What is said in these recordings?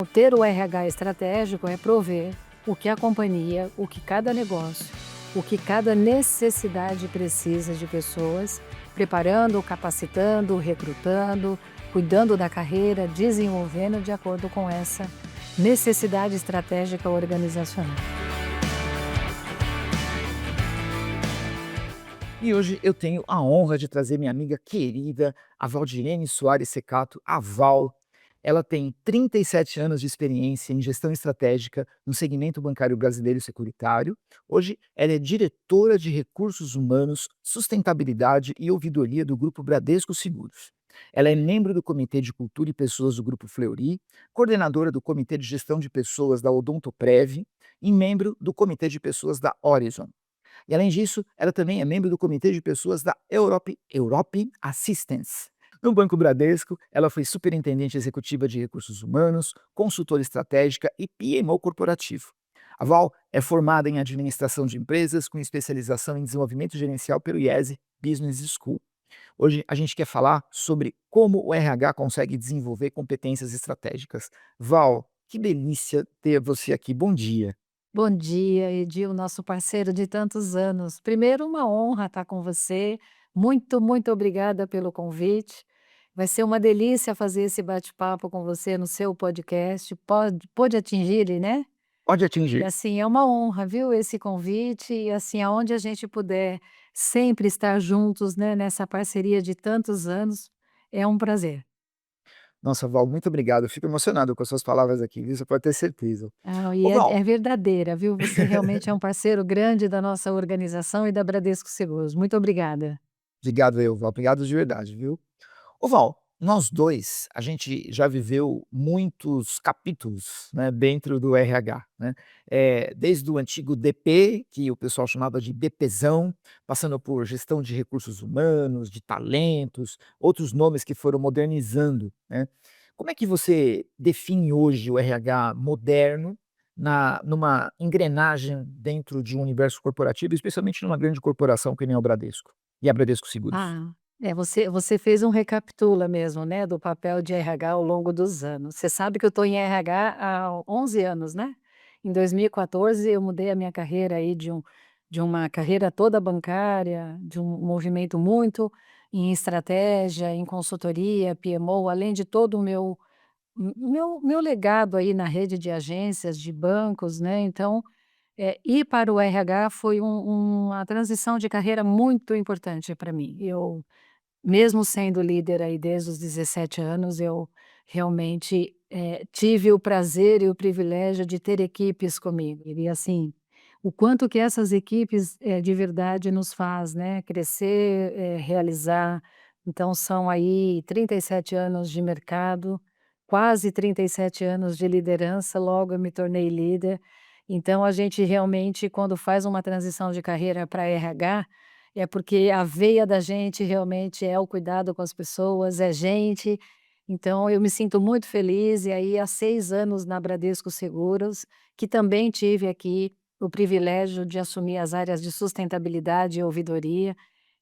Ter o RH estratégico é prover o que a companhia, o que cada negócio, o que cada necessidade precisa de pessoas, preparando, capacitando, recrutando, cuidando da carreira, desenvolvendo de acordo com essa necessidade estratégica organizacional. E hoje eu tenho a honra de trazer minha amiga querida, a Valdirene Soares Secato, a Val. Ela tem 37 anos de experiência em gestão estratégica no segmento bancário brasileiro e securitário. Hoje, ela é diretora de recursos humanos, sustentabilidade e ouvidoria do Grupo Bradesco Seguros. Ela é membro do Comitê de Cultura e Pessoas do Grupo Fleury, coordenadora do Comitê de Gestão de Pessoas da Odontoprev e membro do Comitê de Pessoas da Horizon. E além disso, ela também é membro do comitê de pessoas da Europe Assistance. No Banco Bradesco, ela foi superintendente executiva de recursos humanos, consultora estratégica e PMO corporativo. A Val é formada em administração de empresas com especialização em desenvolvimento gerencial pelo IESE Business School. Hoje a gente quer falar sobre como o RH consegue desenvolver competências estratégicas. Val, que delícia ter você aqui. Bom dia. Bom dia, Edil, nosso parceiro de tantos anos. Primeiro, uma honra estar com você. Muito, muito obrigada pelo convite. Vai ser uma delícia fazer esse bate-papo com você no seu podcast. Pode atingir ele, né? Pode E atingir. assim, é uma honra, viu, esse convite. E assim, aonde a gente puder sempre estar juntos, né, nessa parceria de tantos anos, é um prazer. Nossa, Val, muito obrigado. Eu fico emocionado com as suas palavras aqui, viu? Você pode ter certeza. Ah, e Ô, é Val, verdadeira, viu? Você realmente é um parceiro grande da nossa organização e da Bradesco Seguros. Muito obrigada. obrigado eu, Val. Obrigado de verdade, viu? Ô, Val, nós dois, a gente já viveu muitos capítulos, né, dentro do RH, né? Desde o antigo DP, que o pessoal chamava de BPzão, passando por gestão de recursos humanos, de talentos, outros nomes que foram modernizando, né? Como é que você define hoje o RH moderno numa engrenagem dentro de um universo corporativo, especialmente numa grande corporação que nem o Bradesco e a Bradesco Seguros? Ah, você fez um recapitula mesmo, né, do papel de RH ao longo dos anos. Você sabe que eu estou em RH há 11 anos, né? Em 2014 eu mudei a minha carreira aí de uma carreira toda bancária, de um movimento muito em estratégia, em consultoria, PMO, além de todo o meu legado aí na rede de agências, de bancos, né, então, ir para o RH foi uma transição de carreira muito importante para mim. Eu, mesmo sendo líder aí desde os 17 anos, eu realmente, tive o prazer e o privilégio de ter equipes comigo. E assim, o quanto que essas equipes, de verdade nos faz, né, crescer, realizar. Então são aí 37 anos de mercado, quase 37 anos de liderança, logo eu me tornei líder. Então a gente realmente quando faz uma transição de carreira para RH, é porque a veia da gente realmente é o cuidado com as pessoas, é gente. Então eu me sinto muito feliz e aí há 6 anos na Bradesco Seguros, que também tive aqui o privilégio de assumir as áreas de sustentabilidade e ouvidoria,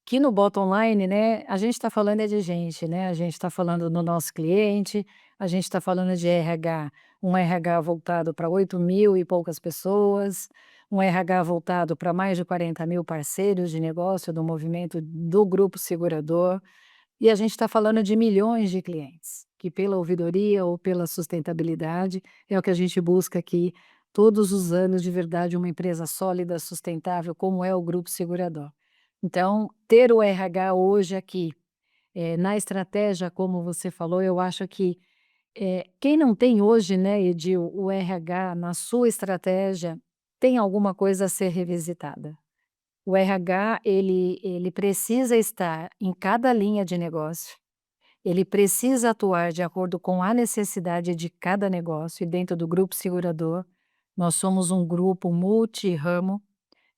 que no bottom line, né, a gente está falando é de gente, né, a gente está falando do nosso cliente, a gente está falando de RH, um RH voltado para 8.000 e poucas pessoas, um RH voltado para mais de 40.000 parceiros de negócio do movimento do grupo segurador, e a gente está falando de milhões de clientes, que pela ouvidoria ou pela sustentabilidade, é o que a gente busca aqui todos os anos de verdade uma empresa sólida, sustentável, como é o grupo segurador. Então, ter o RH hoje aqui, na estratégia, como você falou, eu acho que, quem não tem hoje, né, Edil, o RH na sua estratégia, tem alguma coisa a ser revisitada. O RH, ele precisa estar em cada linha de negócio, ele precisa atuar de acordo com a necessidade de cada negócio, e dentro do grupo segurador, nós somos um grupo multiramo,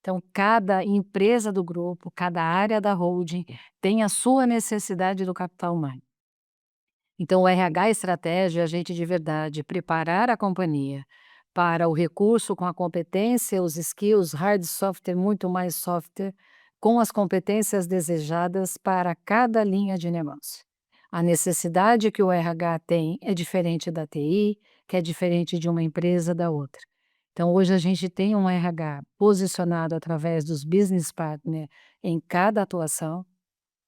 então cada empresa do grupo, cada área da holding tem a sua necessidade do capital humano. Então o RH estratégia é a gente de verdade preparar a companhia para o recurso com a competência, os skills, hard software, muito mais software, com as competências desejadas para cada linha de negócio. A necessidade que o RH tem é diferente da TI, que é diferente de uma empresa da outra. Então hoje a gente tem um RH posicionado através dos business partner em cada atuação,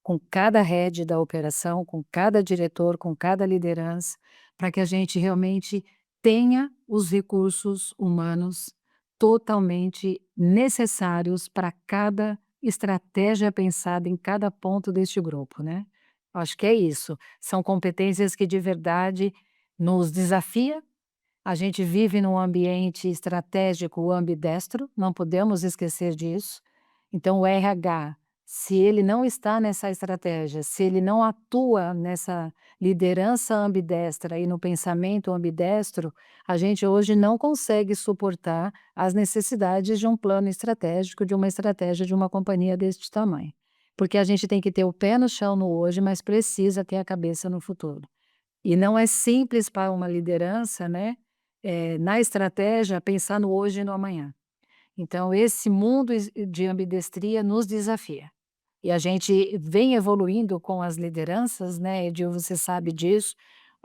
com cada head da operação, com cada diretor, com cada liderança, para que a gente realmente tenha os recursos humanos totalmente necessários para cada estratégia pensada em cada ponto deste grupo, né. Acho que é isso, são competências que de verdade nos desafia. A gente vive num ambiente estratégico ambidestro, não podemos esquecer disso. Então o RH, se ele não está nessa estratégia, se ele não atua nessa liderança ambidestra e no pensamento ambidestro, a gente hoje não consegue suportar as necessidades de um plano estratégico, de uma estratégia de uma companhia deste tamanho. Porque a gente tem que ter o pé no chão no hoje, mas precisa ter a cabeça no futuro. E não é simples para uma liderança, né, na estratégia pensar no hoje e no amanhã. Então esse mundo de ambidestria nos desafia. E a gente vem evoluindo com as lideranças, né, Edil, você sabe disso,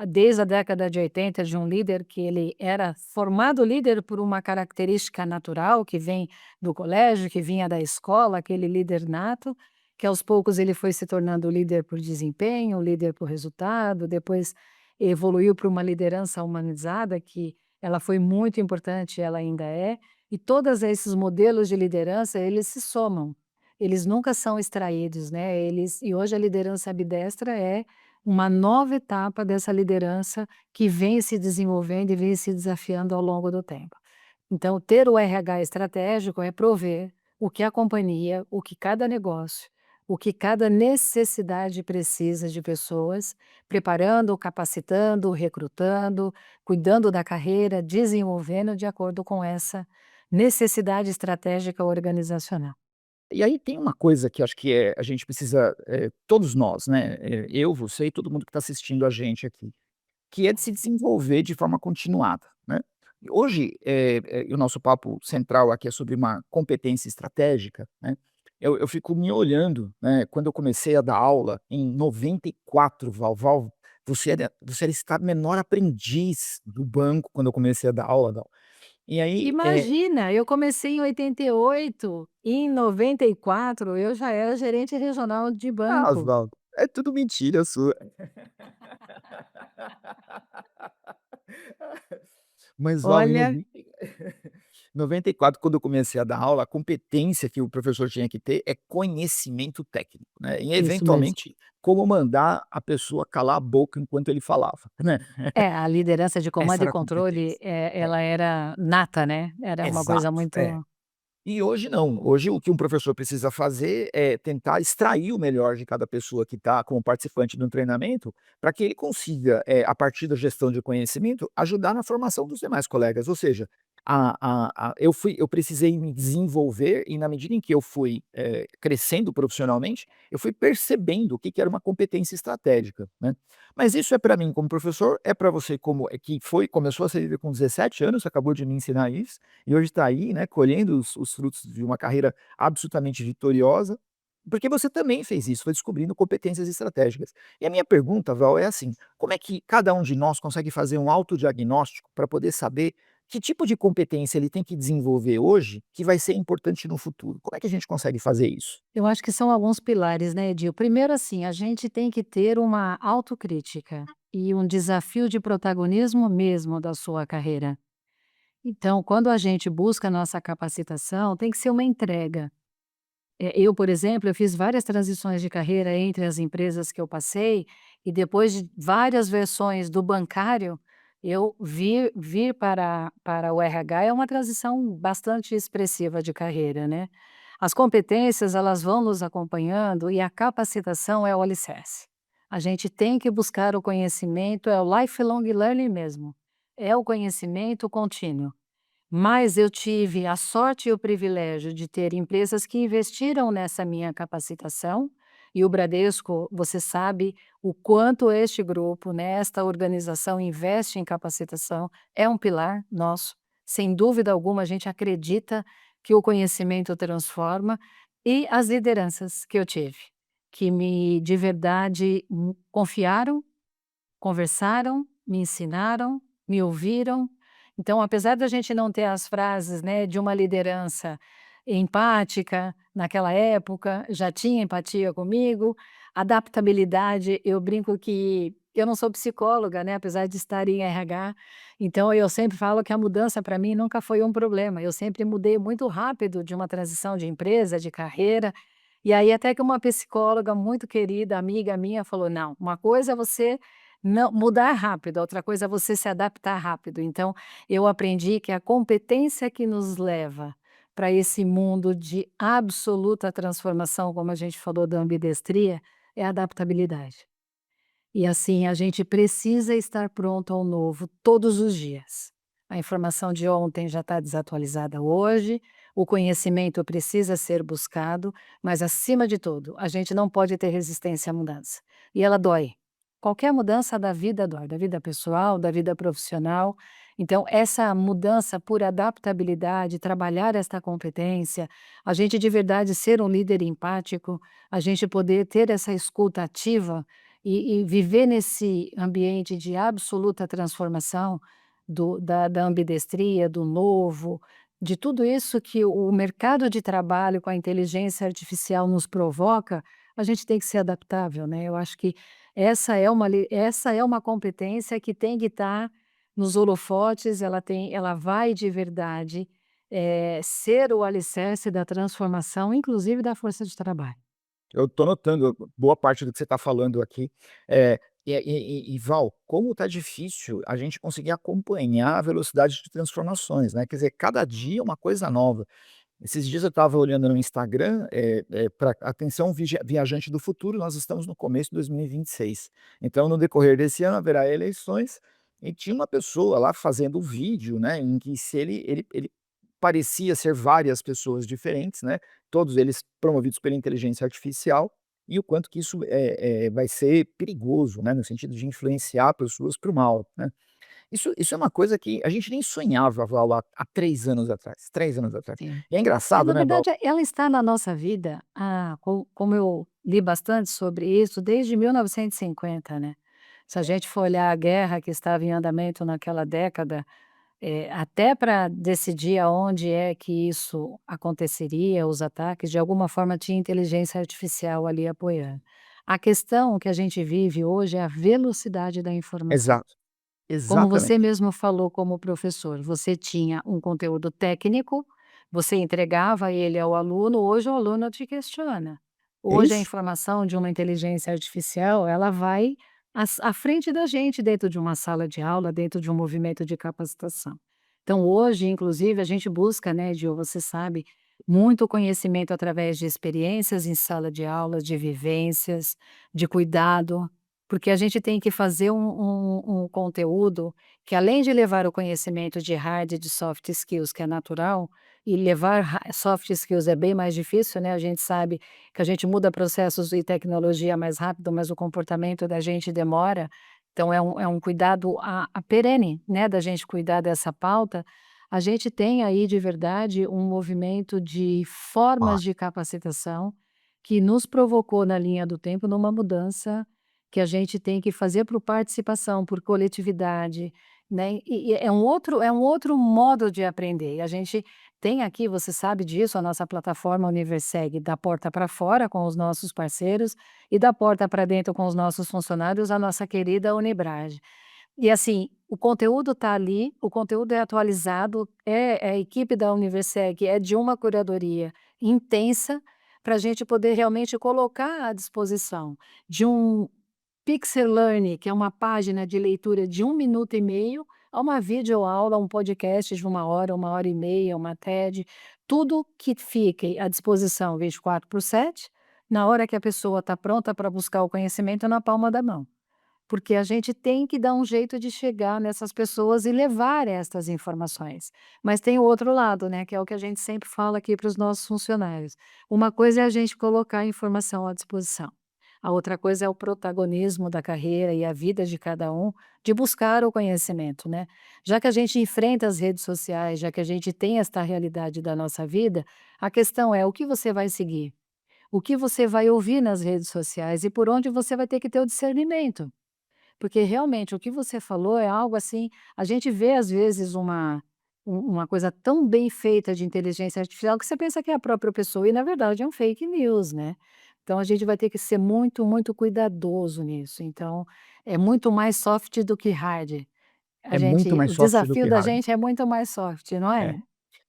desde a década de 80 de um líder que ele era formado líder por uma característica natural que vem do colégio, que vinha da escola, aquele líder nato, que aos poucos ele foi se tornando líder por desempenho, líder por resultado, depois evoluiu para uma liderança humanizada que ela foi muito importante, ela ainda é, e todos esses modelos de liderança, eles se somam. Eles nunca são extraídos, né, e hoje a liderança ambidestra é uma nova etapa dessa liderança que vem se desenvolvendo e vem se desafiando ao longo do tempo. Então ter o RH estratégico é prover o que a companhia, o que cada negócio, o que cada necessidade precisa de pessoas, preparando, capacitando, recrutando, cuidando da carreira, desenvolvendo de acordo com essa necessidade estratégica organizacional. E aí tem uma coisa que eu acho que a gente precisa, todos nós, né, eu, você e todo mundo que está assistindo a gente aqui, que é de se desenvolver de forma continuada, né. Hoje, o nosso papo central aqui é sobre uma competência estratégica, né. Eu fico me olhando, né, quando eu comecei a dar aula em 94, Val, você era estado menor aprendiz do banco quando eu comecei a dar aula, Val. E aí, Imagina, eu comecei em 88, e em 94 eu já era gerente regional de banco. Oswaldo, é tudo mentira sua. Mas Val, em Olha, 90 94, quando eu comecei a dar aula, a competência que o professor tinha que ter é conhecimento técnico, né, e isso mesmo. eventualmente como mandar a pessoa calar a boca enquanto ele falava, né. É, a liderança de Essa comando e era a controle, competência. É, ela era nata, né, era uma coisa exato, é. muito. E hoje não, hoje o que um professor precisa fazer é tentar extrair o melhor de cada pessoa que está como participante do treinamento, para que ele consiga, a partir da gestão de conhecimento, ajudar na formação dos demais colegas. Ou seja, eu precisei me desenvolver e na medida em que eu fui, crescendo profissionalmente, eu fui percebendo o que que era uma competência estratégica, né. Mas isso é para mim como professor, é para você como que começou a ser líder com 17 anos, você acabou de me ensinar isso, e hoje está aí, né, colhendo os frutos de uma carreira absolutamente vitoriosa, porque você também fez isso, foi descobrindo competências estratégicas. E a minha pergunta, Val, é assim: como é que cada um de nós consegue fazer um autodiagnóstico para poder saber que tipo de competência ele tem que desenvolver hoje que vai ser importante no futuro? Como é que a gente consegue fazer isso? Eu acho que são alguns pilares, né, Edil. Primeiro, assim, a gente tem que ter uma autocrítica e um desafio de protagonismo mesmo da sua carreira. Então, quando a gente busca a nossa capacitação, tem que ser uma entrega. Eu, por exemplo, eu fiz várias transições de carreira entre as empresas que eu passei, e depois de várias versões do bancário, eu vir para o RH é uma transição bastante expressiva de carreira, né. As competências, elas vão nos acompanhando e a capacitação é o alicerce. A gente tem que buscar o conhecimento, é o lifelong learning mesmo, é o conhecimento contínuo. Mas eu tive a sorte e o privilégio de ter empresas que investiram nessa minha capacitação, e o Bradesco, você sabe o quanto este grupo, né, esta organização investe em capacitação, é um pilar nosso. Sem dúvida alguma, a gente acredita que o conhecimento transforma, e as lideranças que eu tive, que me de verdade confiaram, conversaram, me ensinaram me ouviram. Então, apesar da gente não ter as frases, né, de uma liderança empática, naquela época, já tinha empatia comigo, adaptabilidade, eu brinco que eu não sou psicóloga, né, apesar de estar em RH, então eu sempre falo que a mudança para mim nunca foi um problema, eu sempre mudei muito rápido de uma transição de empresa, de carreira, e aí até que uma psicóloga muito querida, amiga minha, falou: "Não, uma coisa é você não mudar rápido, a outra coisa é você se adaptar rápido". Então, eu aprendi que a competência que nos leva para esse mundo de absoluta transformação, como a gente falou da ambidestria, é a adaptabilidade. E assim, a gente precisa estar pronto ao novo todos os dias. A informação de ontem já está desatualizada hoje, o conhecimento precisa ser buscado, mas acima de tudo, a gente não pode ter resistência à mudança. E ela dói. Qualquer mudança da vida dói, da vida pessoal, da vida profissional. Então, essa mudança por adaptabilidade, trabalhar esta competência, a gente de verdade ser um líder empático, a gente poder ter essa escuta ativa e viver nesse ambiente de absoluta transformação da ambidestria, do novo, de tudo isso que o mercado de trabalho com a inteligência artificial nos provoca, a gente tem que ser adaptável, né. Eu acho que essa é uma competência que tem que estar nos holofotes, ela vai de verdade, ser o alicerce da transformação, inclusive da força de trabalho. Eu tô notando boa parte do que você está falando aqui. Val, como tá difícil a gente conseguir acompanhar a velocidade de transformações, né, quer dizer, cada dia é uma coisa nova. Esses dias eu estava olhando no Instagram, pra atenção viajante do futuro, nós estamos no começo de 2026. Então no decorrer desse ano haverá eleições, e tinha uma pessoa lá fazendo um vídeo, né, em que se ele parecia ser várias pessoas diferentes, né, todos eles promovidos pela inteligência artificial, e o quanto que isso, vai ser perigoso, né, no sentido de influenciar pessoas para o mal, né. Isso é uma coisa que a gente nem sonhava, Val, há 3 anos atrás, 3 anos atrás. Sim. E é engraçado, Na né, Val. verdade, ela está na nossa vida, como eu li bastante sobre isso, desde 1950, né. Se a gente for olhar a guerra que estava em andamento naquela década, até para decidir aonde é que isso aconteceria, os ataques, de alguma forma tinha inteligência artificial ali apoiando. A questão que a gente vive hoje é a velocidade da informação. Exato, Como você exatamente. mesmo falou como professor, você tinha um conteúdo técnico, você entregava ele ao aluno, hoje o aluno te questiona. É Hoje a isso. informação de uma inteligência artificial, ela vai à frente da gente dentro de uma sala de aula, dentro de um movimento de capacitação. Então hoje, inclusive, a gente busca, né, Gil, você sabe, muito conhecimento através de experiências em sala de aula, de vivências, de cuidado. Porque a gente tem que fazer um conteúdo que, além de levar o conhecimento de hard e de soft skills, que é natural, e levar soft skills é bem mais difícil, né, a gente sabe que a gente muda processos e tecnologia mais rápido, mas o comportamento da gente demora, então é um cuidado a perene, né, da gente cuidar dessa pauta. A gente tem aí, de verdade, um movimento de Ah, formas de capacitação que nos provocou na linha do tempo numa mudança que a gente tem que fazer por participação, por coletividade, né, e é um outro modo de aprender, e a gente tem aqui, você sabe disso, a nossa plataforma Universeg, da porta para fora com os nossos parceiros e da porta para dentro com os nossos funcionários, a nossa querida Unibrage. E assim, o conteúdo está ali, o conteúdo é atualizado, a equipe da Universeg é de uma curadoria intensa, para a gente poder realmente colocar à disposição de um Pixel Learning, que é uma página de leitura de 1 minuto e meio, a uma videoaula, um podcast de 1 hora e meia, uma TED, tudo que fique à disposição 24/7, na hora que a pessoa está pronta para buscar o conhecimento na palma da mão. Porque a gente tem que dar um jeito de chegar nessas pessoas e levar estas informações. Mas tem o outro lado, né, que é o que a gente sempre fala aqui para os nossos funcionários. Uma coisa é a gente colocar a informação à disposição. A outra coisa é o protagonismo da carreira e a vida de cada um, de buscar o conhecimento, né. Já que a gente enfrenta as redes sociais, já que a gente tem esta realidade da nossa vida, a questão é o que você vai seguir? O que você vai ouvir nas redes sociais e por onde você vai ter que ter o discernimento. Porque realmente o que você falou é algo assim, a gente vê às vezes uma coisa tão bem feita de inteligência artificial que você pensa que é a própria pessoa e na verdade é um fake news, né. Então a gente vai ter que ser muito, muito cuidadoso nisso, então é muito mais soft do que hard. A É muito gente mais o soft do desafio que da hard. gente é muito mais soft, não É. é?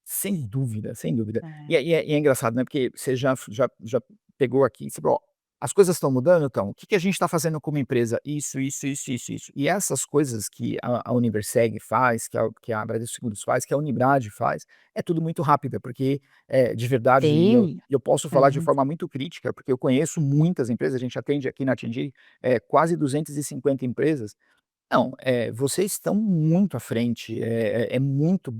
Sem dúvida, sem dúvida. É. E é engraçado, né, porque você já pegou aqui e você falou: "Ó, as coisas estão mudando, então, o que que a gente está fazendo como empresa? Isso, isso, isso, isso, isso". E essas coisas que a Universeg faz, que a Bradesco Seguros faz, que a Unibrade faz, é tudo muito rápida, porque, de verdade, Sim. eu posso falar de Uhum. forma muito crítica, porque eu conheço muitas empresas, a gente atende aqui na Tindi, quase 250 empresas. Não, vocês estão muito à frente, é muito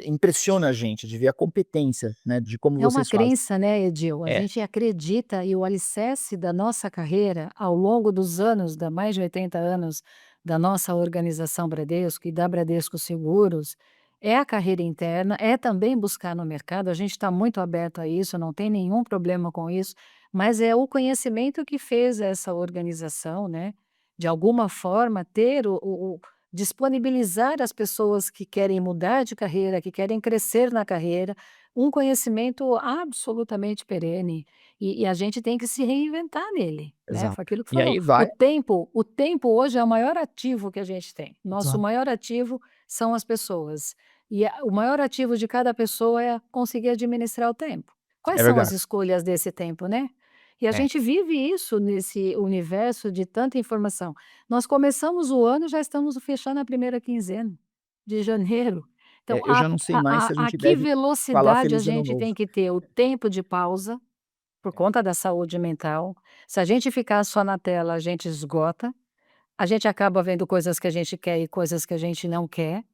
impressiona a gente de ver a competência, né, de como É uma vocês fazem. crença, né, Edil, a É, gente acredita e o alicerce da nossa carreira ao longo dos anos, da mais de 80 anos da nossa organização Bradesco e da Bradesco Seguros, é a carreira interna, é também buscar no mercado, a gente está muito aberto a isso, não tem nenhum problema com isso, mas é o conhecimento que fez essa organização, né, de alguma forma ter disponibilizar as pessoas que querem mudar de carreira, que querem crescer na carreira, um conhecimento absolutamente perene, e a gente tem que se reinventar nele, né, foi exato. aquilo que E falou, aí vai o tempo hoje é o maior ativo que a gente tem, nosso exato, maior ativo são as pessoas, e o maior ativo de cada pessoa é conseguir administrar o tempo. Quais é são as verdade. escolhas desse tempo, né? E a É, gente vive isso nesse universo de tanta informação. Nós começamos o ano, já estamos fechando a primeira quinzena de janeiro. Então, eu já não sei mais se a a gente que deve falar velocidade a feliz ano gente novo. tem que ter o tempo de pausa, por conta da saúde mental. Se a gente ficar só na tela, a gente esgota, a gente acaba vendo coisas que a gente quer e coisas que a gente não quer.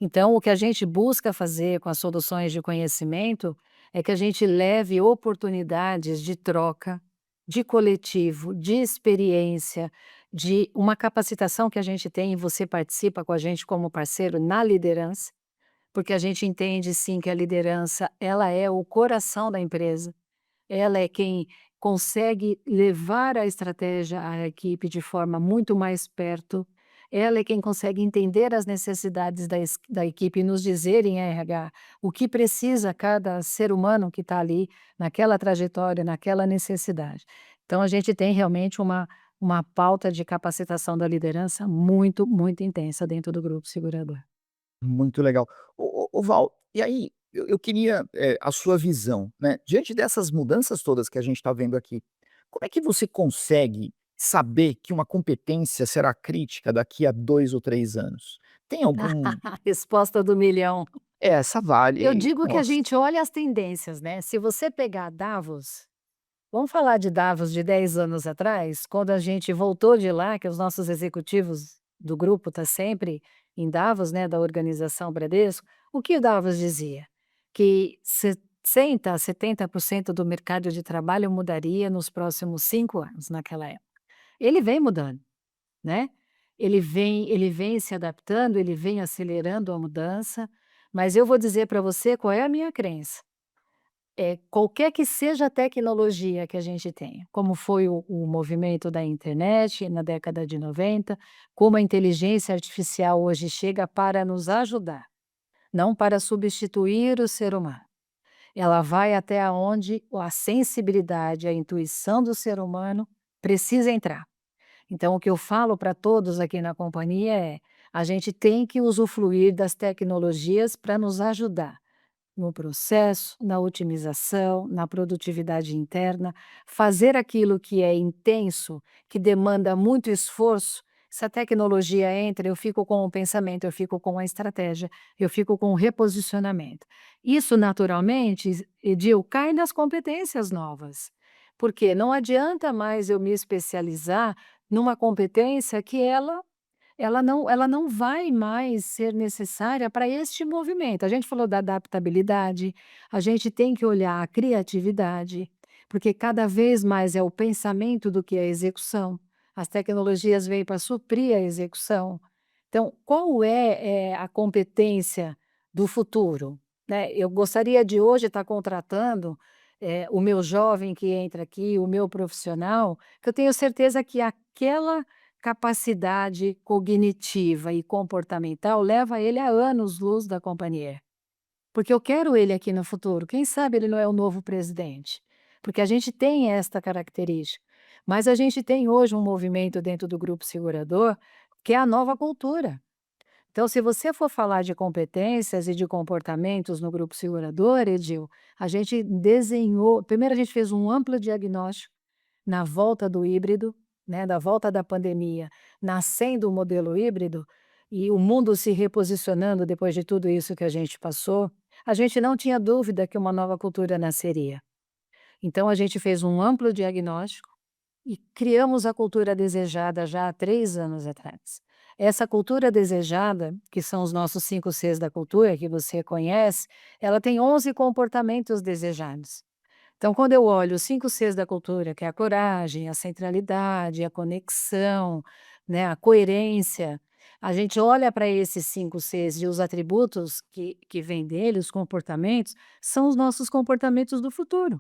Então, o que a gente busca fazer com as soluções de conhecimento é que a gente leve oportunidades de troca, de coletivo, de experiência, de uma capacitação que a gente tem e você participa com a gente como parceiro na liderança, porque a gente entende sim que a liderança, ela é o coração da empresa, ela é quem consegue levar a estratégia à equipe de forma muito mais perto, ela é quem consegue entender as necessidades da equipe e nos dizer em RH o que precisa cada ser humano que está ali naquela trajetória, naquela necessidade. Então a gente tem realmente uma pauta de capacitação da liderança muito, muito intensa dentro do grupo segurador. Muito legal. Ô Val, e aí, eu queria, a sua visão, né, diante dessas mudanças todas que a gente está vendo aqui, como é que você consegue saber que uma competência será crítica daqui a 2 ou 3 anos? Tem algum A resposta do milhão. essa Eu vale digo que a nossa, gente olha as tendências, né, se você pegar Davos, vamos falar de Davos de 10 anos atrás, quando a gente voltou de lá, que os nossos executivos do grupo tá sempre em Davos, né, da organização Bradesco, o que o Davos dizia? Que 60 a 70% do mercado de trabalho mudaria nos próximos 5 anos, naquela época. Ele vem mudando, né. Ele vem se adaptando, ele vem acelerando a mudança, mas eu vou dizer para você qual é a minha crença. Qualquer que seja a tecnologia que a gente tenha, como foi o movimento da internet na década de 90, como a inteligência artificial hoje chega para nos ajudar, não para substituir o ser humano. Ela vai até aonde a sensibilidade, a intuição do ser humano precisa entrar. Então o que eu falo para todos aqui na companhia é: a gente tem que usufruir das tecnologias para nos ajudar no processo, na otimização, na produtividade interna, fazer aquilo que é intenso, que demanda muito esforço. Se a tecnologia entra, eu fico com o pensamento, eu fico com a estratégia, eu fico com o reposicionamento. Isso, naturalmente, Edil, cai nas competências novas, porque não adianta mais eu me especializar numa competência que ela não vai mais ser necessária para este movimento. A gente falou da adaptabilidade, a gente tem que olhar a criatividade, porque cada vez mais é o pensamento do que a execução. As tecnologias vêm para suprir a execução. Então, qual é, a competência do futuro, né? Eu gostaria de hoje estar contratando, o meu jovem que entra aqui, o meu profissional, que eu tenho certeza que aquela capacidade cognitiva e comportamental leva ele a anos-luz da companhia. Porque eu quero ele aqui no futuro, quem sabe ele não é o novo presidente, porque a gente tem esta característica. Mas a gente tem hoje um movimento dentro do grupo segurador, que é a nova cultura. Então, se você for falar de competências e de comportamentos no grupo segurador, Edil, a gente desenhou primeiro a gente fez um amplo diagnóstico na volta do híbrido, né, da volta da pandemia, nascendo o modelo híbrido, e o mundo se reposicionando depois de tudo isso que a gente passou, a gente não tinha dúvida que uma nova cultura nasceria. Então a gente fez um amplo diagnóstico e criamos a cultura desejada já há 3 anos atrás. Essa cultura desejada, que são os nossos 5 Cs da cultura, que você conhece, ela tem 11 comportamentos desejados. Então, quando eu olho os 5 Cs da cultura, que é a coragem, a centralidade, a conexão, né, a coerência, a gente olha para esses 5 Cs e os atributos que vêm dele, os comportamentos, são os nossos comportamentos do futuro.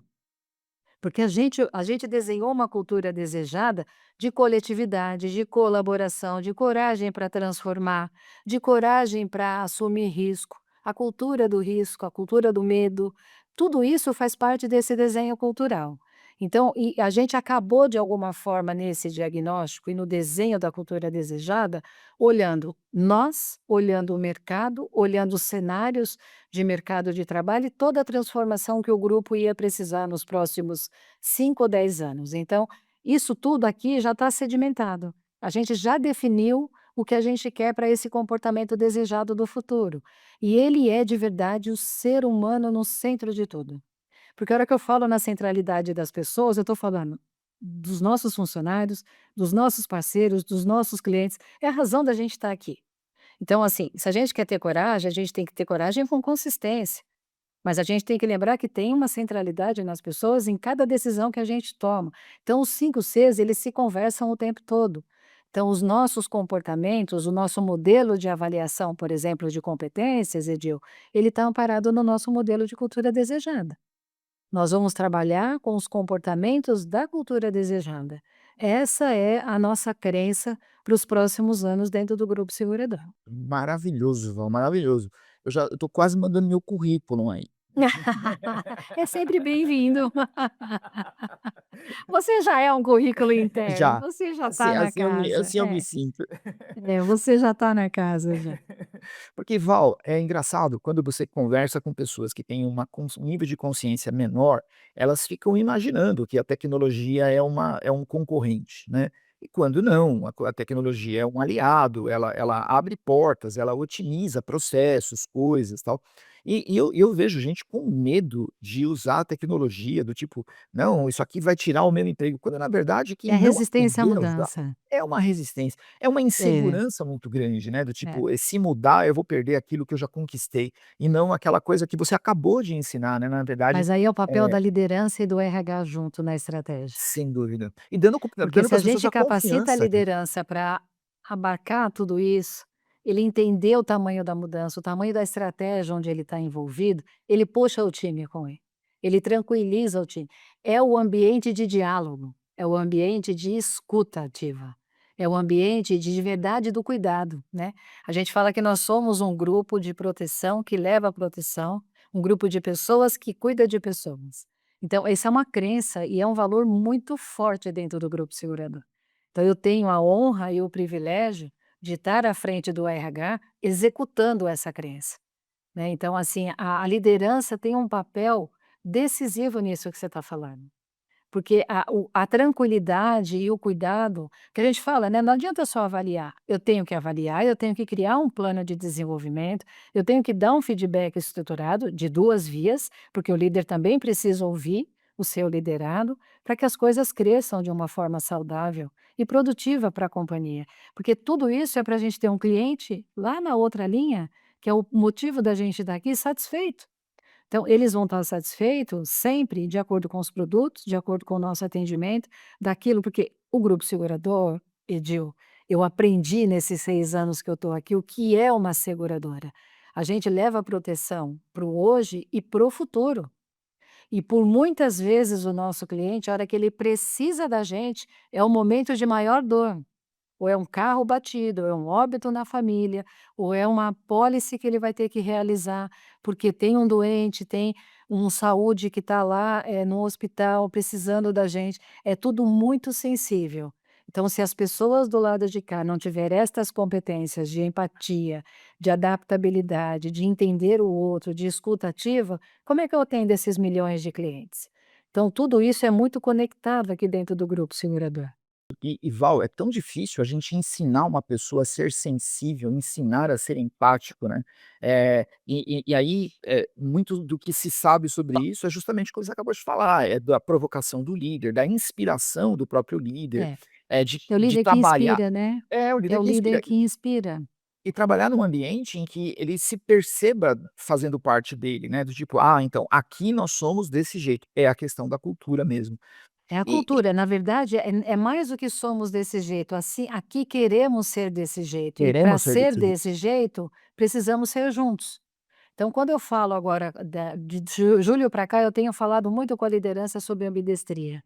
Porque a gente desenhou uma cultura desejada de coletividade, de colaboração, de coragem para transformar, de coragem para assumir risco, a cultura do risco, a cultura do medo, tudo isso faz parte desse desenho cultural. Então, e a gente acabou de alguma forma nesse diagnóstico e no desenho da cultura desejada, olhando nós, olhando o mercado, olhando os cenários de mercado de trabalho e toda a transformação que o grupo ia precisar nos próximos 5 ou 10 anos. Então, isso tudo aqui já está sedimentado. A gente já definiu o que a gente quer para esse comportamento desejado do futuro. E ele é de verdade o ser humano no centro de tudo. Porque a hora que eu falo na centralidade das pessoas, eu estou falando dos nossos funcionários, dos nossos parceiros, dos nossos clientes. É a razão da gente estar aqui. Então, assim, se a gente quer ter coragem, a gente tem que ter coragem com consistência. Mas a gente tem que lembrar que tem uma centralidade nas pessoas em cada decisão que a gente toma. Então, os 5 Cs, eles se conversam o tempo todo. Então, os nossos comportamentos, o nosso modelo de avaliação, por exemplo, de competências, Edil, ele está amparado no nosso modelo de cultura desejada. Nós vamos trabalhar com os comportamentos da cultura desejada. Essa é a nossa crença para os próximos anos dentro do grupo segurador. Maravilhoso, Val, maravilhoso. Eu tô quase mandando meu currículo aí. É sempre bem-vindo. Você já é um currículo interno, Já. você já Assim está na assim eu me casa. assim eu me sinto. Você já está na casa já. Porque, Val, é engraçado quando você conversa com pessoas que têm um nível de consciência menor, elas ficam imaginando que a tecnologia é um concorrente, né. E quando não, a tecnologia é um aliado, ela abre portas, ela otimiza processos, coisas, tal. E eu vejo gente com medo de usar a tecnologia, do tipo: "Não, isso aqui vai tirar o meu emprego", quando na verdade É quem a não resistência à aprender a usar mudança. é uma resistência. É uma É, insegurança muito grande, né, do é. tipo, se mudar eu vou perder aquilo que eu já conquistei, e não aquela coisa que você acabou de ensinar, né, na verdade, Mas aí é o papel é da liderança e do RH junto na estratégia. sem dúvida. E dando Porque dando se para a as pessoas gente a capacita a confiança de liderança para abarcar tudo isso, ele entender o tamanho da mudança, o tamanho da estratégia onde ele está envolvido, ele puxa o time com ele tranquiliza o time. É o ambiente de diálogo, é o ambiente de escuta ativa, é o ambiente de verdade do cuidado, né. A gente fala que nós somos um grupo de proteção que leva a proteção, um grupo de pessoas que cuida de pessoas. Então, essa é uma crença e é um valor muito forte dentro do grupo segurador. Então, eu tenho a honra e o privilégio de estar à frente do RH executando essa crença, né. Então, assim, a liderança tem um papel decisivo nisso que você está falando. Porque a tranquilidade e o cuidado que a gente fala, né, não adianta só avaliar, eu tenho que avaliar, eu tenho que criar um plano de desenvolvimento, eu tenho que dar um feedback estruturado de 2 vias, porque o líder também precisa ouvir o seu liderado, para que as coisas cresçam de uma forma saudável e produtiva para a companhia. Porque tudo isso é para a gente ter um cliente lá na outra linha, que é o motivo da gente estar aqui, satisfeito. Então, eles vão estar satisfeitos sempre de acordo com os produtos, de acordo com o nosso atendimento, daquilo porque o grupo segurador, Edil, eu aprendi nesses 6 anos que eu estou aqui o que é uma seguradora. A gente leva a proteção para o hoje e para o futuro. E por muitas vezes o nosso cliente, a hora que ele precisa da gente, é o momento de maior dor. ou é um carro batido, ou é um óbito na família, ou é uma apólice que ele vai ter que realizar, porque tem um doente, tem um saúde que está lá, no hospital precisando da gente, é tudo muito sensível. Então, se as pessoas do lado de cá não tiverem estas competências de empatia, de adaptabilidade, de entender o outro, de escuta ativa, como é que eu atendo esses milhões de clientes? Então, tudo isso é muito conectado aqui dentro do grupo segurador. E Val, é tão difícil a gente ensinar uma pessoa a ser sensível, ensinar a ser empático, né. E aí, muito do que se sabe sobre isso é justamente o que você acabou de falar, é da provocação do líder, da inspiração do próprio líder, É, de é o líder que trabalhar inspira, né? o É líder o que líder inspira. que inspira. E trabalhar num ambiente em que ele se perceba fazendo parte dele, né, do tipo: "Ah, então, aqui nós somos desse jeito", é a questão da cultura mesmo. É a E cultura, na verdade, é mais do que somos desse jeito, assim, aqui queremos ser desse jeito, e para queremos ser ser desse jeito. desse jeito, precisamos ser juntos. Então, quando eu falo agora de julho para cá, eu tenho falado muito com a liderança sobre ambidestria.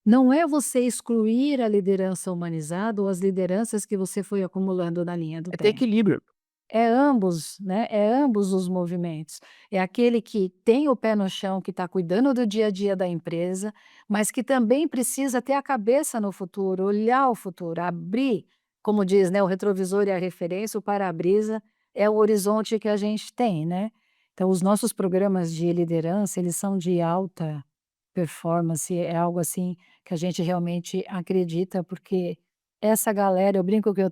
Não é você excluir a liderança humanizada ou as lideranças que você foi acumulando na linha do É ter tempo. equilíbrio. É ambos, né, é ambos os movimentos. É aquele que tem o pé no chão, que está cuidando do dia a dia da empresa, mas que também precisa ter a cabeça no futuro, olhar o futuro, abrir, como diz, né, o retrovisor e a referência, o para-brisa é o horizonte que a gente tem, né. Então os nossos programas de liderança, eles são de alta performance, é algo assim que a gente realmente acredita, porque essa galera, eu brinco que eu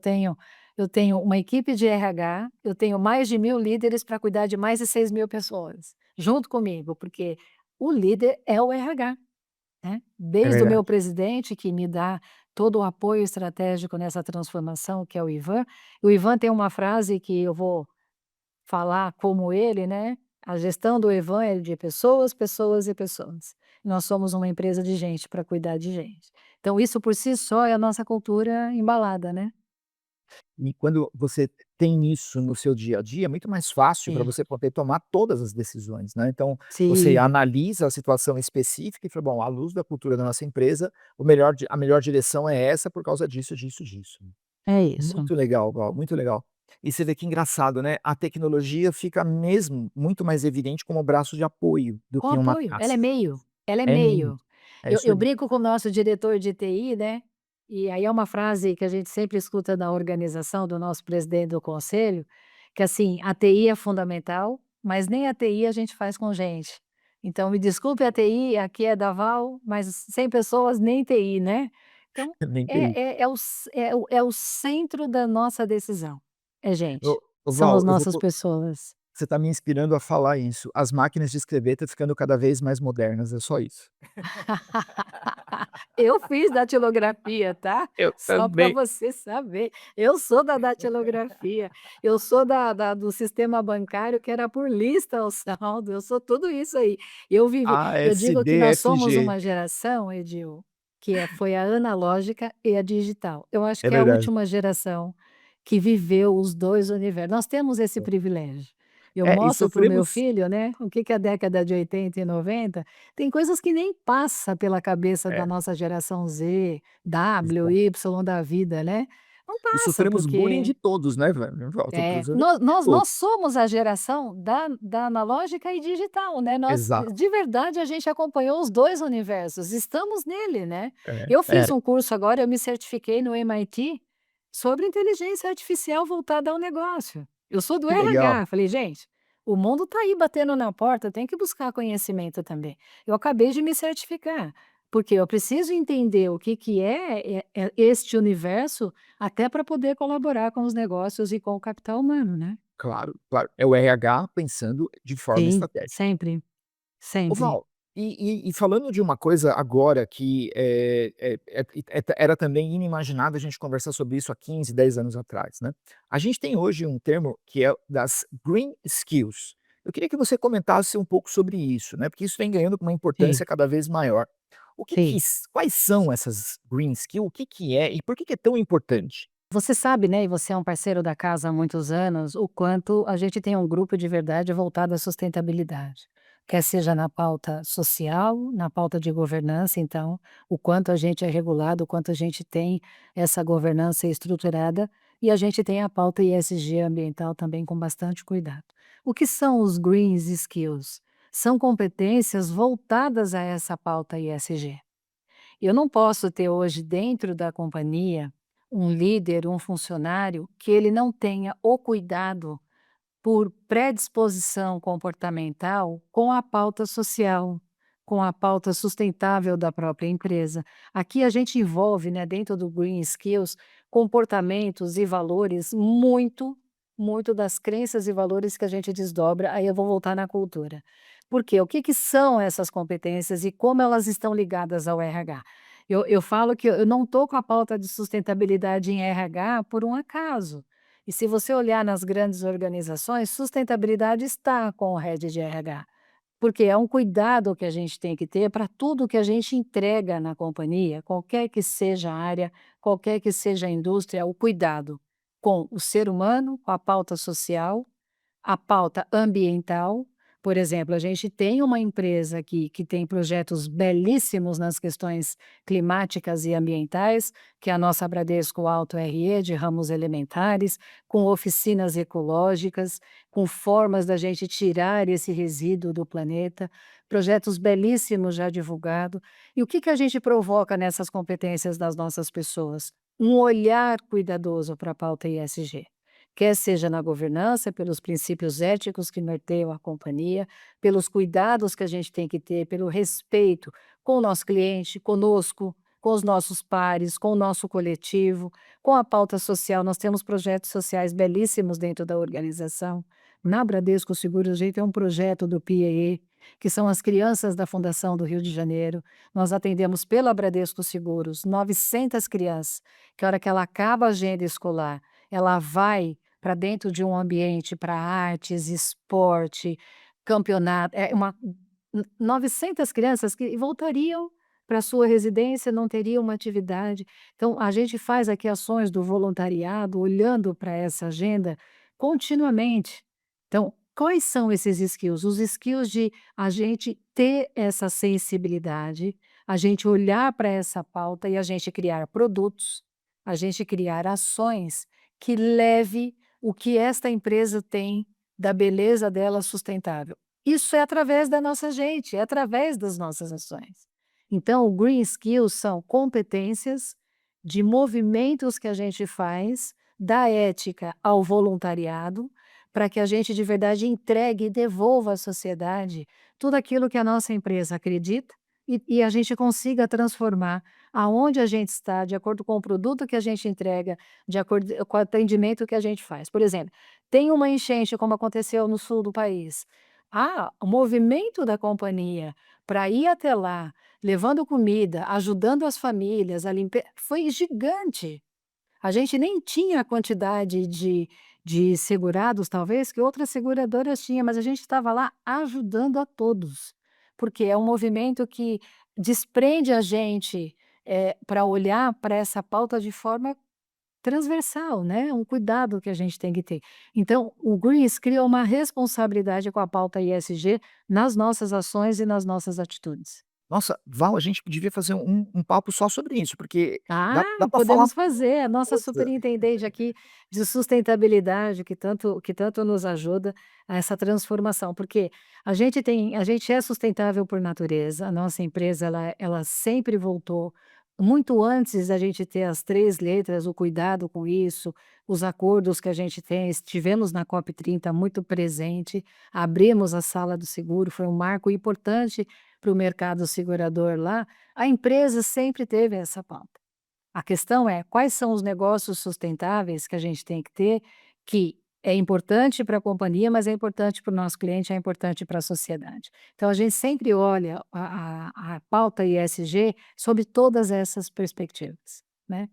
tenho uma equipe de RH, eu tenho mais de 1.000 líderes para cuidar de mais de 6.000 pessoas, junto comigo, porque o líder é o RH, né. É Desde o meu verdade. presidente, que me dá todo o apoio estratégico nessa transformação, que é o Ivan tem uma frase que eu vou falar como ele, né, a gestão do Ivan é de pessoas, pessoas e pessoas. Nós somos uma empresa de gente para cuidar de gente. Então isso por si só é a nossa cultura embalada, né. E quando você tem isso no seu dia a dia, é muito mais fácil para Sim, você poder tomar todas as decisões, né. Então, você sim, analisa a situação específica e fala: "Bom, à luz da cultura da nossa empresa, a melhor direção é essa por causa disso, disso, disso". é isso. Muito legal, Val, muito legal. E você vê que engraçado, né, a tecnologia fica mesmo muito mais evidente como braço de apoio do Com que uma apoio, ela é caça. meio, ela é É meio. meio. É Eu isso eu aí. brinco com o nosso diretor de TI, né, e aí é uma frase que a gente sempre escuta na organização do nosso presidente do conselho, que assim: "A TI é fundamental, mas nem a TI a gente faz com gente. Então me desculpe a TI, aqui é da Val, mas sem pessoas nem TI, né". Então Nem TI. é o centro da nossa decisão, é gente, Ô são Val, as nossas pessoas. você está me inspirando a falar isso. As máquinas de escrever estão ficando cada vez mais modernas, é só isso. Eu fiz datilografia, tá? Eu Só para também. você saber. Eu sou da datilografia, eu sou do sistema bancário que era por lista ao saldo, eu sou tudo isso aí. Eu digo que nós somos ASDFG. uma geração, Edil, foi a analógica e a digital. Eu acho É que é a verdade. última geração que viveu os 2 universos. Nós temos esse privilégio. Eu E mostro para o meu sofremos filho, né, o que que é a década de 80 e 90. Tem coisas que nem passa pela cabeça da é, nossa geração Z, W, exato. Y da vida, né. Não E passa, sofremos bullying porque de todos, né, velho. Volta para os nós todos. somos a geração da analógica e digital, né, nós Exato. de verdade a gente acompanhou os 2 universos, estamos nele, né. É, Eu fiz é. um curso agora, eu me certifiquei no MIT sobre inteligência artificial voltada ao negócio. Eu sou do Que legal. RH, falei: "Gente, o mundo está aí batendo na porta, tem que buscar conhecimento também". Eu acabei de me certificar, porque eu preciso entender o que que é este universo até para poder colaborar com os negócios e com o capital humano, né. Claro, claro. É o RH pensando de forma Sim, estratégica. sempre, Ô sempre. Val, e falando de uma coisa agora que, era também inimaginável a gente conversar sobre isso há 15, 10 anos atrás, né. A gente tem hoje um termo que é das green skills. Eu queria que você comentasse um pouco sobre isso, né, porque isso vem ganhando uma Sim, importância cada vez maior. O que que sim. s Quais são essas green skill? O que que é e por que que é tão importante? Você sabe, né, e você é um parceiro da casa há muitos anos, o quanto a gente tem um grupo de verdade voltado à sustentabilidade. quer seja na pauta social, na pauta de governança, então, o quanto a gente é regulado, o quanto a gente tem essa governança estruturada, e a gente tem a pauta ESG ambiental também com bastante cuidado. O que são os green skills? São competências voltadas a essa pauta ESG. Eu não posso ter hoje dentro da companhia um líder, um funcionário que ele não tenha o cuidado por predisposição comportamental com a pauta social, com a pauta sustentável da própria empresa. Aqui a gente envolve, né, dentro do Green Skills, comportamentos e valores muito das crenças e valores que a gente desdobra, aí eu vou voltar na cultura. Por quê? O que que são essas competências e como elas estão ligadas ao RH? Eu falo que eu não estou com a pauta de sustentabilidade em RH por um acaso. E se você olhar nas grandes organizações, sustentabilidade está com o head de RH, porque é um cuidado que a gente tem que ter para tudo que a gente entrega na companhia, qualquer que seja a área, qualquer que seja a indústria, o cuidado com o ser humano, com a pauta social, a pauta ambiental. Por exemplo, a gente tem uma empresa aqui que tem projetos belíssimos nas questões climáticas e ambientais, que é a nossa Bradesco Alto RE, de ramos elementares, com oficinas ecológicas, com formas da gente tirar esse resíduo do planeta, projetos belíssimos já divulgados. E o que que a gente provoca nessas competências das nossas pessoas? Um olhar cuidadoso para a pauta ESG. Quer seja na governança, pelos princípios éticos que norteiam a companhia, pelos cuidados que a gente tem que ter, pelo respeito com o nosso cliente, conosco, com os nossos pares, com o nosso coletivo, com a pauta social. Nós temos projetos sociais belíssimos dentro da organização. Na Bradesco Seguros, a gente tem um projeto do PIEE, que são as crianças da Fundação do Rio de Janeiro. Nós atendemos pela Bradesco Seguros 900 crianças, que a hora que ela acaba a agenda escolar, ela vai para dentro de um ambiente para artes, esporte, campeonato, 900 crianças que voltariam para sua residência, não teriam uma atividade. Então, a gente faz aqui ações do voluntariado, olhando para essa agenda continuamente. Então, quais são esses skills? Os skills de a gente ter essa sensibilidade, a gente olhar para essa pauta e a gente criar produtos, a gente criar ações que leve o que esta empresa tem da beleza dela sustentável. Isso é através da nossa gente, é através das nossas ações. Então, o Green Skills são competências de movimentos que a gente faz, da ética ao voluntariado, para que a gente de verdade entregue e devolva à sociedade tudo aquilo que a nossa empresa acredita e a gente consiga transformar aonde a gente está, de acordo com o produto que a gente entrega, de acordo com o atendimento que a gente faz. Por exemplo, tem uma enchente, como aconteceu no sul do país. O movimento da companhia para ir até lá, levando comida, ajudando as famílias a limpar, foi gigante. A gente nem tinha a quantidade de segurados, talvez, que outras seguradoras tinham, mas a gente estava lá ajudando a todos, porque é um movimento que desprende a gente, para olhar para essa pauta de forma transversal, né, um cuidado que a gente tem que ter. Então, o Greens cria uma responsabilidade com a pauta ESG nas nossas ações e nas nossas atitudes. Nossa, Val, a gente devia fazer um papo só sobre isso, porque dá para falar Podemos fazer. A nossa coisa. superintendente aqui de sustentabilidade que tanto nos ajuda a essa transformação, porque a gente é sustentável por natureza, a nossa empresa ela sempre voltou muito antes da gente ter as 3 letras, o cuidado com isso, os acordos que a gente tem, estivemos na COP30 muito presente, abrimos a sala do seguro, foi um marco importante para o mercado segurador lá. A empresa sempre teve essa pauta. A questão é, quais são os negócios sustentáveis que a gente tem que ter, que é importante para a companhia, mas é importante para o nosso cliente, é importante para a sociedade. Então a gente sempre olha a pauta ESG sob todas essas perspectivas, né.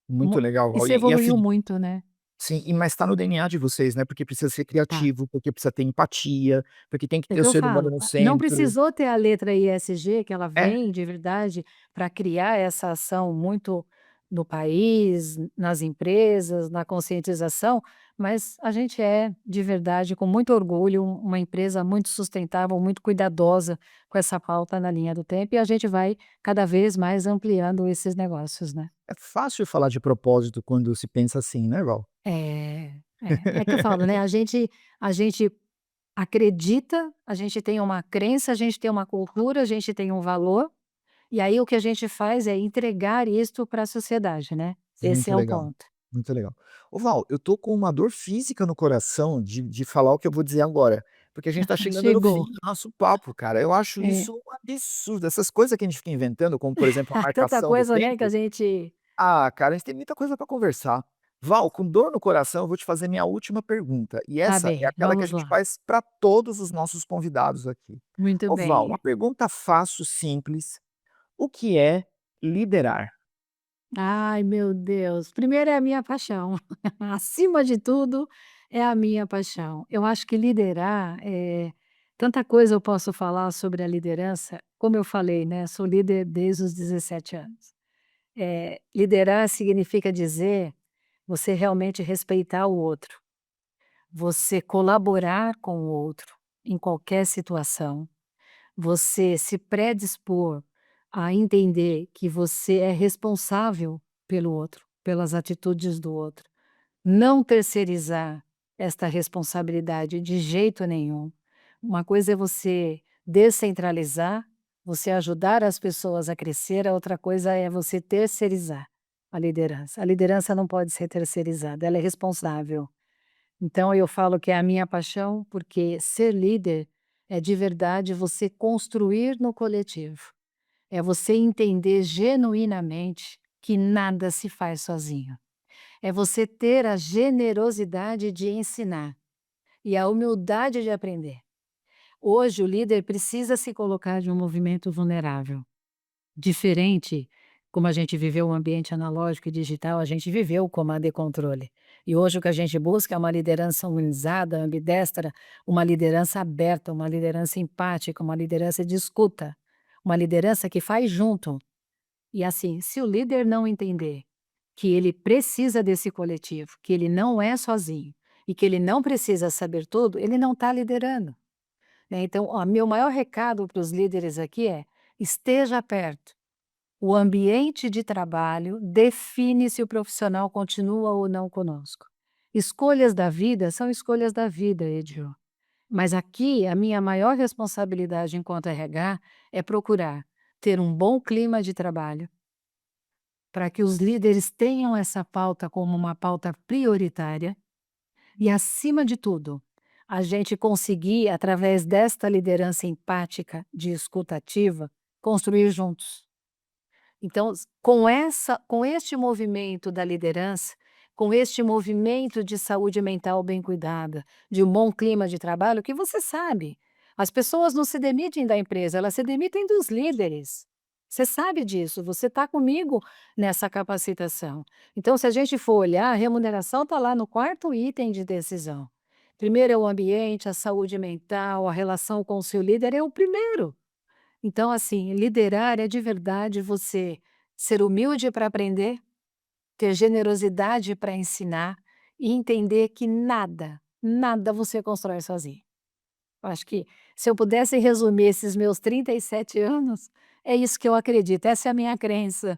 Muito Mu legal, Val. Isso E evoluiu assim, muito, né. sim, mas está no DNA de vocês, né, porque precisa ser Tá. criativo, porque precisa ter empatia, porque tem que É ter o o que eu ser humano falo, no não centro. precisou ter a letra ESG, que ela É, vem de verdade para criar essa ação muito no país, nas empresas, na conscientização, mas a gente é, de verdade, com muito orgulho, uma empresa muito sustentável, muito cuidadosa com essa pauta na linha do tempo, e a gente vai cada vez mais ampliando esses negócios, né. É fácil falar de propósito quando se pensa assim, né, Val? É, é que eu falo, né, a gente acredita, a gente tem uma crença, a gente tem uma cultura, a gente tem um valor, e aí o que a gente faz é entregar isso para a sociedade, né. Esse Muito é o legal, ponto. muito legal. Ô Val, eu tô com uma dor física no coração de falar o que eu vou dizer agora, porque a gente tá chegando no fim Chegou. do nosso papo, cara. Eu acho É. isso um absurdo, essas coisas que a gente fica inventando, como por exemplo a Tanta marcação do coisa, né, que a tempo. gente Ah, cara, a gente tem muita coisa para conversar. Val, com dor no coração, eu vou te fazer minha última pergunta, e tá essa é bem, aquela que a vamos gente lá. faz para todos os nossos convidados aqui. Muito Ô Val, uma bem. pergunta fácil, simples, o que é liderar? Ai, meu Deus. Primeiro é a minha paixão. Acima de tudo, é a minha paixão. Eu acho que liderar, tanta coisa eu posso falar sobre a liderança, como eu falei, né, sou líder desde os 17 anos. Liderar significa dizer, você realmente respeitar o outro, você colaborar com o outro em qualquer situação. Você se predispor a entender que você é responsável pelo outro, pelas atitudes do outro. Não terceirizar esta responsabilidade de jeito nenhum. Uma coisa é você descentralizar, você ajudar as pessoas a crescer, a outra coisa é você terceirizar a liderança. A liderança não pode ser terceirizada, ela é responsável. Então eu falo que é a minha paixão, porque ser líder é de verdade você construir no coletivo. É você entender genuinamente que nada se faz sozinho. É você ter a generosidade de ensinar e a humildade de aprender. Hoje o líder precisa se colocar de um movimento vulnerável. Diferente, como a gente viveu o ambiente analógico e digital, a gente viveu o comando e controle. E hoje o que a gente busca é uma liderança humanizada, ambidestra, uma liderança aberta, uma liderança empática, uma liderança de escuta, uma liderança que faz junto. E assim, se o líder não entender que ele precisa desse coletivo, que ele não é sozinho e que ele não precisa saber tudo, ele não está liderando, né? Então, ó, meu maior recado para os líderes aqui é: esteja perto. O ambiente de trabalho define se o profissional continua ou não conosco. Escolhas da vida são escolhas da vida, Edio. Mas aqui a minha maior responsabilidade enquanto RH é procurar ter um bom clima de trabalho, para que os líderes tenham essa pauta como uma pauta prioritária e, acima de tudo, a gente conseguir, através desta liderança empática de escuta ativa, construir juntos. Então, com este movimento da liderança, com este movimento de saúde mental bem cuidada, de um bom clima de trabalho, que você sabe, as pessoas não se demitem da empresa, elas se demitem dos líderes. Você sabe disso, você está comigo nessa capacitação. Então, se a gente for olhar, a remuneração está lá no quarto item de decisão. Primeiro é o ambiente, a saúde mental, a relação com o seu líder é o primeiro. Então, assim, liderar é de verdade você ser humilde para aprender, ter generosidade para ensinar e entender que nada, nada você constrói sozinho. Eu acho que se eu pudesse resumir esses meus 37 anos, é isso que eu acredito, essa é a minha crença.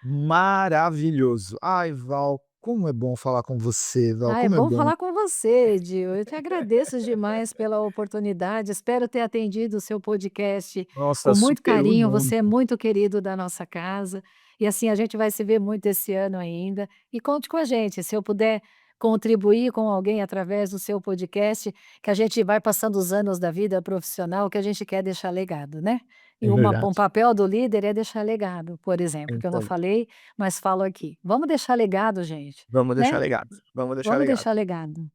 Maravilhoso. Ai, Val, como é bom falar com você, Val, Ah, é como é bom bom. falar com você, Edil. Eu te agradeço demais pela oportunidade. Espero ter atendido o seu podcast Nossa, com muito superou carinho. muito. Você é muito querido da nossa casa. E assim, a gente vai se ver muito esse ano ainda. E conte com a gente. Se eu puder contribuir com alguém através do seu podcast, que a gente vai passando os anos da vida profissional, que a gente quer deixar legado, né? É E um verdade. papel do líder é deixar legado, por exemplo, que eu não Então, falei, mas falo aqui. Vamos deixar legado, gente, vamos deixar né? legado, vamos deixar Vamos legado. deixar legado.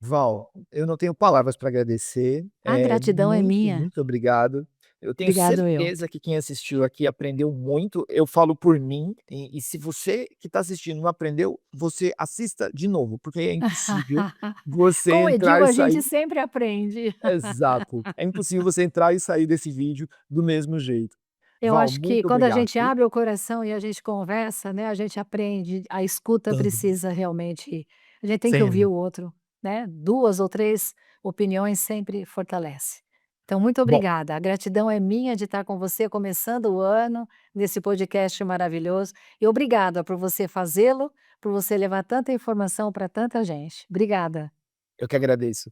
Val, eu não tenho palavras para agradecer, A gratidão é muito, minha. muito obrigado. Eu tenho Obrigado eu. certeza que quem assistiu aqui aprendeu muito, eu falo por mim, e se você que está assistindo não aprendeu, você assista de novo, porque é impossível você Com o entrar Edil e a gente sair. sempre aprende. Exato, é impossível você entrar e sair desse vídeo do mesmo jeito. Eu Val, acho que muito quando a obrigado, gente viu. abre o coração e a gente conversa, né, a gente aprende, a escuta Aham. precisa realmente a gente tem que Sem ouvir dúvida. o outro, né, 2 ou 3 opiniões sempre fortalece. Então muito Bom, obrigada, a gratidão é minha de estar com você começando o ano, nesse podcast maravilhoso, e obrigada por você fazê-lo, por você levar tanta informação para tanta gente. Obrigada. eu que agradeço.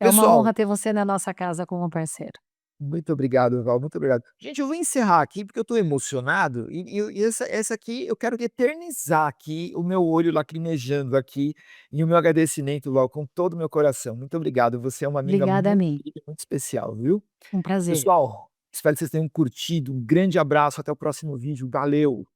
É uma Pessoal, honra ter você na nossa casa como parceiro. muito obrigado, Val, muito obrigado. Gente, eu vou encerrar aqui, porque eu estou emocionado, e essa aqui eu quero eternizar aqui o meu olho lacrimejando aqui, e o meu agradecimento, Val, com todo o meu coração. Muito obrigado, você é uma amiga Obrigada a muito mim, querida, muito especial, viu. um prazer. Pessoal, espero que vocês tenham curtido, um grande abraço, até o próximo vídeo, valeu.